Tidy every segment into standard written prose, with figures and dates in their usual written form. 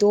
2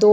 2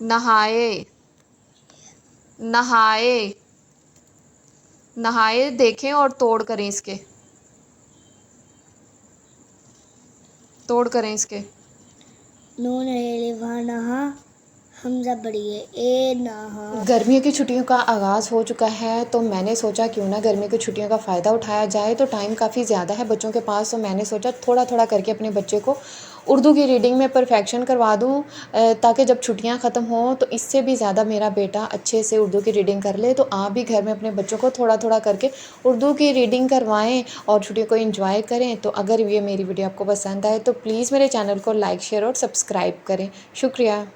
नहाए, नहाए, नहाए देखें और तोड़ करें इसके, तोड़ करें इसके। नून अलिफ हा नहा हमजा पढ़िए ए नहा। गर्मियों की छुट्टियों का आगाज़ हो चुका है, तो मैंने सोचा क्यों ना गर्मियों की छुट्टियों का फ़ायदा उठाया जाए। तो टाइम काफ़ी ज़्यादा है बच्चों के पास, तो मैंने सोचा थोड़ा थोड़ा करके अपने बच्चे को उर्दू की रीडिंग में परफेक्शन करवा दूं, ताकि जब छुट्टियां ख़त्म हों तो इससे भी ज़्यादा मेरा बेटा अच्छे से उर्दू की रीडिंग कर ले। तो आप भी घर में अपने बच्चों को थोड़ा थोड़ा करके उर्दू की रीडिंग करवाएं और छुट्टियों को एंजॉय करें। तो अगर ये मेरी वीडियो आपको पसंद आए तो प्लीज़ मेरे चैनल को लाइक, शेयर और सब्सक्राइब करें। शुक्रिया।